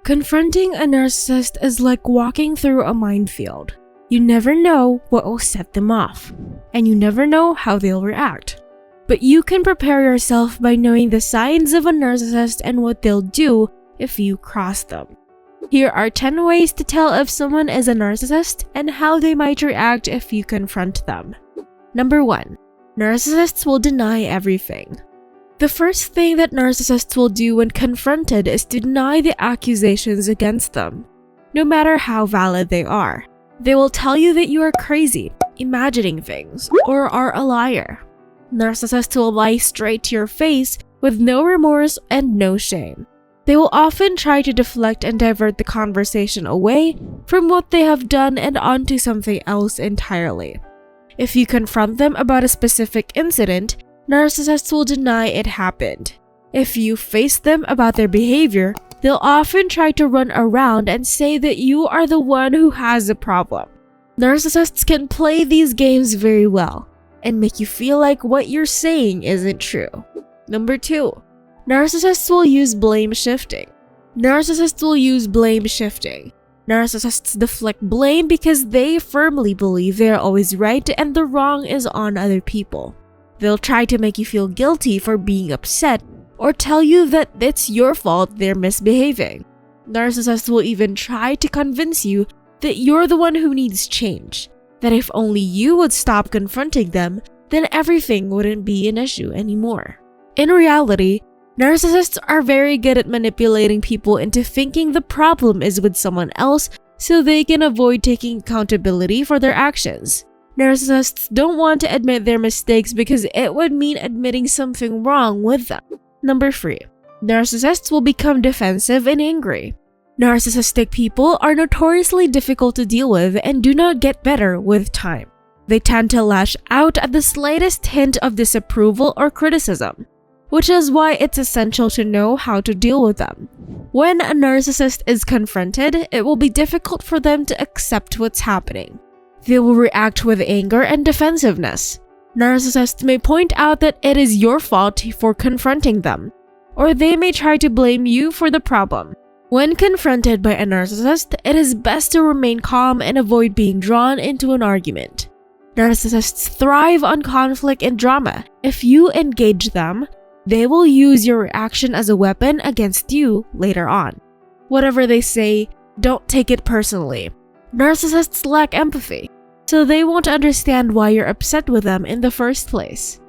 Confronting a narcissist is like walking through a minefield. You never know what will set them off, and you never know how they'll react. But you can prepare yourself by knowing the signs of a narcissist and what they'll do if you cross them. Here are 10 ways to tell if someone is a narcissist and how they might react if you confront them. Number 1. Narcissists will deny everything. The first thing that narcissists will do when confronted is to deny the accusations against them, no matter how valid they are. They will tell you that you are crazy, imagining things, or are a liar. Narcissists will lie straight to your face with no remorse and no shame. They will often try to deflect and divert the conversation away from what they have done and onto something else entirely. If you confront them about a specific incident, narcissists will deny it happened. If you face them about their behavior, they'll often try to run around and say that you are the one who has a problem. Narcissists can play these games very well and make you feel like what you're saying isn't true. Number 2. Narcissists will use blame shifting. Narcissists deflect blame because they firmly believe they are always right and the wrong is on other people. They'll try to make you feel guilty for being upset or tell you that it's your fault they're misbehaving. Narcissists will even try to convince you that you're the one who needs change, that if only you would stop confronting them, then everything wouldn't be an issue anymore. In reality, narcissists are very good at manipulating people into thinking the problem is with someone else so they can avoid taking accountability for their actions. Narcissists don't want to admit their mistakes because it would mean admitting something wrong with them. Number 3. Narcissists will become defensive and angry. Narcissistic people are notoriously difficult to deal with and do not get better with time. They tend to lash out at the slightest hint of disapproval or criticism, which is why it's essential to know how to deal with them. When a narcissist is confronted, it will be difficult for them to accept what's happening. They will react with anger and defensiveness. Narcissists may point out that it is your fault for confronting them, or they may try to blame you for the problem. When confronted by a narcissist, it is best to remain calm and avoid being drawn into an argument. Narcissists thrive on conflict and drama. If you engage them, they will use your reaction as a weapon against you later on. Whatever they say, don't take it personally. Narcissists lack empathy, so they won't understand why you're upset with them in the first place.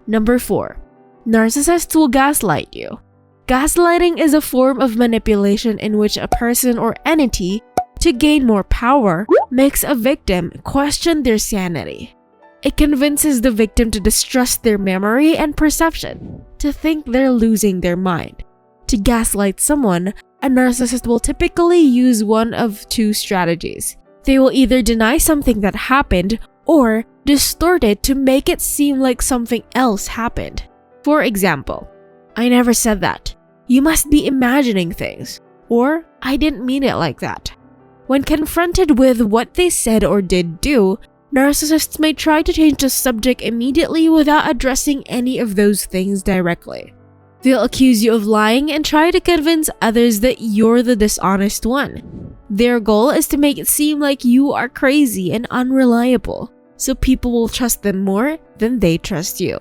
Number 4. Narcissists will gaslight you. Gaslighting is a form of manipulation in which a person or entity, to gain more power, makes a victim question their sanity. It convinces the victim to distrust their memory and perception, to think they're losing their mind. To gaslight someone, a narcissist will typically use one of 2 strategies. They will either deny something that happened or distort it to make it seem like something else happened. For example, "I never said that. You must be imagining things," or "I didn't mean it like that." When confronted with what they said or did do, narcissists may try to change the subject immediately without addressing any of those things directly. They'll accuse you of lying and try to convince others that you're the dishonest one. Their goal is to make it seem like you are crazy and unreliable, so people will trust them more than they trust you.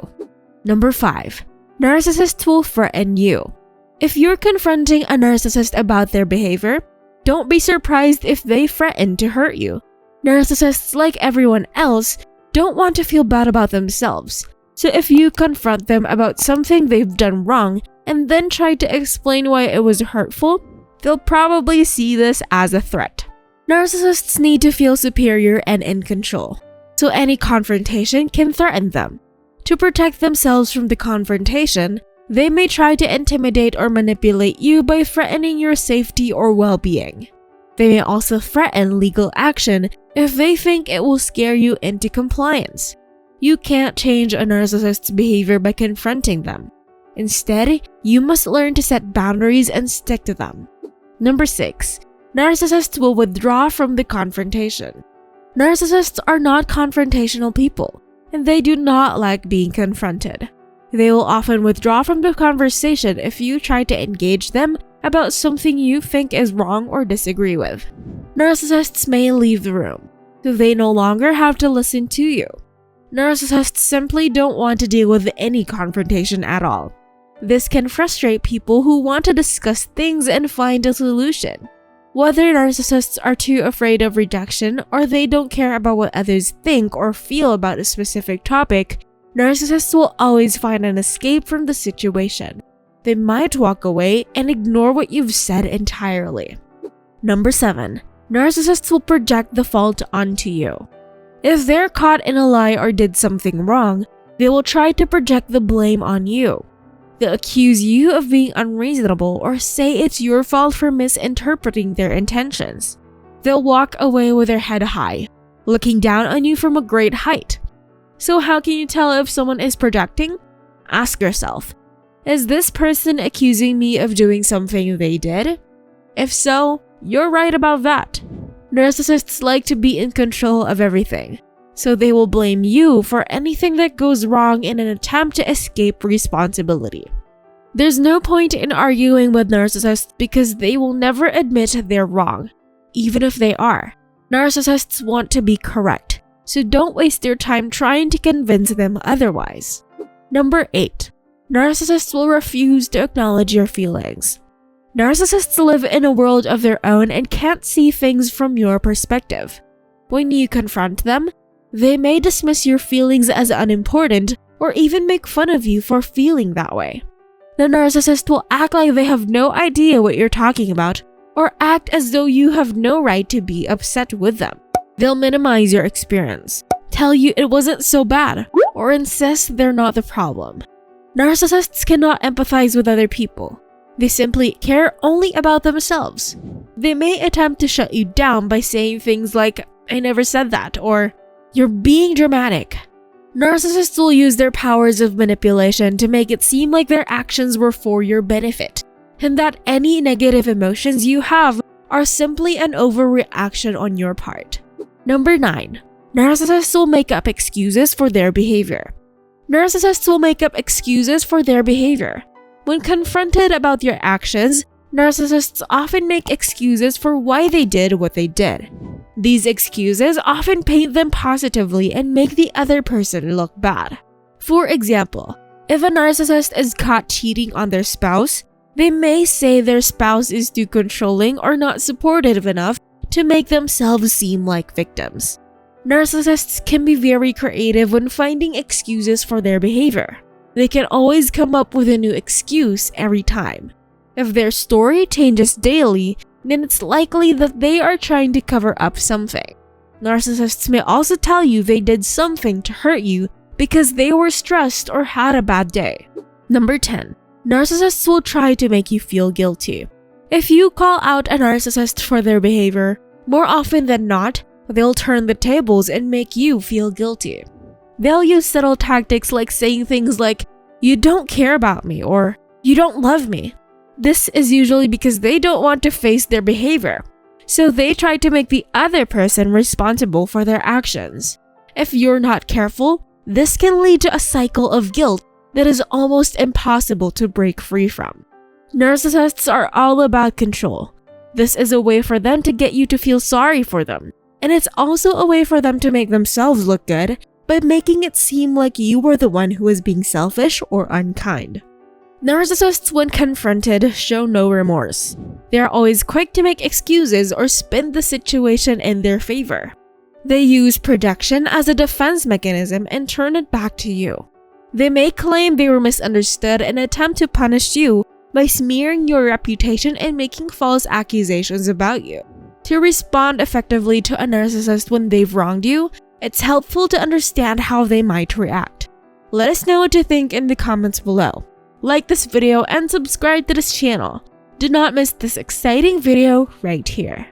Number 5. Narcissists will threaten you. If you're confronting a narcissist about their behavior, don't be surprised if they threaten to hurt you. Narcissists, like everyone else, don't want to feel bad about themselves. So if you confront them about something they've done wrong and then try to explain why it was hurtful, they'll probably see this as a threat. Narcissists need to feel superior and in control, so any confrontation can threaten them. To protect themselves from the confrontation, they may try to intimidate or manipulate you by threatening your safety or well-being. They may also threaten legal action if they think it will scare you into compliance. You can't change a narcissist's behavior by confronting them. Instead, you must learn to set boundaries and stick to them. Number 6. Narcissists will withdraw from the confrontation. Narcissists are not confrontational people, and they do not like being confronted. They will often withdraw from the conversation if you try to engage them about something you think is wrong or disagree with. Narcissists may leave the room, so they no longer have to listen to you. Narcissists simply don't want to deal with any confrontation at all. This can frustrate people who want to discuss things and find a solution. Whether narcissists are too afraid of rejection or they don't care about what others think or feel about a specific topic, narcissists will always find an escape from the situation. They might walk away and ignore what you've said entirely. Number 7. Narcissists will project the fault onto you. If they're caught in a lie or did something wrong, they will try to project the blame on you. They'll accuse you of being unreasonable or say it's your fault for misinterpreting their intentions. They'll walk away with their head high, looking down on you from a great height. So how can you tell if someone is projecting? Ask yourself, is this person accusing me of doing something they did? If so, you're right about that. Narcissists like to be in control of everything, so they will blame you for anything that goes wrong in an attempt to escape responsibility. There's no point in arguing with narcissists because they will never admit they're wrong, even if they are. Narcissists want to be correct, so don't waste your time trying to convince them otherwise. Number 8. Narcissists will refuse to acknowledge your feelings. Narcissists live in a world of their own and can't see things from your perspective. When you confront them, they may dismiss your feelings as unimportant or even make fun of you for feeling that way. The narcissist will act like they have no idea what you're talking about or act as though you have no right to be upset with them. They'll minimize your experience, tell you it wasn't so bad, or insist they're not the problem. Narcissists cannot empathize with other people. They simply care only about themselves. They may attempt to shut you down by saying things like, "I never said that," or "You're being dramatic." Narcissists will use their powers of manipulation to make it seem like their actions were for your benefit, and that any negative emotions you have are simply an overreaction on your part. Number 9. Narcissists will make up excuses for their behavior. Narcissists will make up excuses for their behavior. When confronted about your actions, narcissists often make excuses for why they did what they did. These excuses often paint them positively and make the other person look bad. For example, if a narcissist is caught cheating on their spouse, they may say their spouse is too controlling or not supportive enough to make themselves seem like victims. Narcissists can be very creative when finding excuses for their behavior. They can always come up with a new excuse every time. If their story changes daily, then it's likely that they are trying to cover up something. Narcissists may also tell you they did something to hurt you because they were stressed or had a bad day. Number 10. Narcissists will try to make you feel guilty. If you call out a narcissist for their behavior, more often than not, they'll turn the tables and make you feel guilty. They'll use subtle tactics like saying things like, "You don't care about me," or "You don't love me." This is usually because they don't want to face their behavior, so they try to make the other person responsible for their actions. If you're not careful, this can lead to a cycle of guilt that is almost impossible to break free from. Narcissists are all about control. This is a way for them to get you to feel sorry for them, and it's also a way for them to make themselves look good by making it seem like you were the one who was being selfish or unkind. Narcissists, when confronted, show no remorse. They are always quick to make excuses or spin the situation in their favor. They use projection as a defense mechanism and turn it back to you. They may claim they were misunderstood and attempt to punish you by smearing your reputation and making false accusations about you. To respond effectively to a narcissist when they've wronged you, it's helpful to understand how they might react. Let us know what you think in the comments below. Like this video and subscribe to this channel. Do not miss this exciting video right here.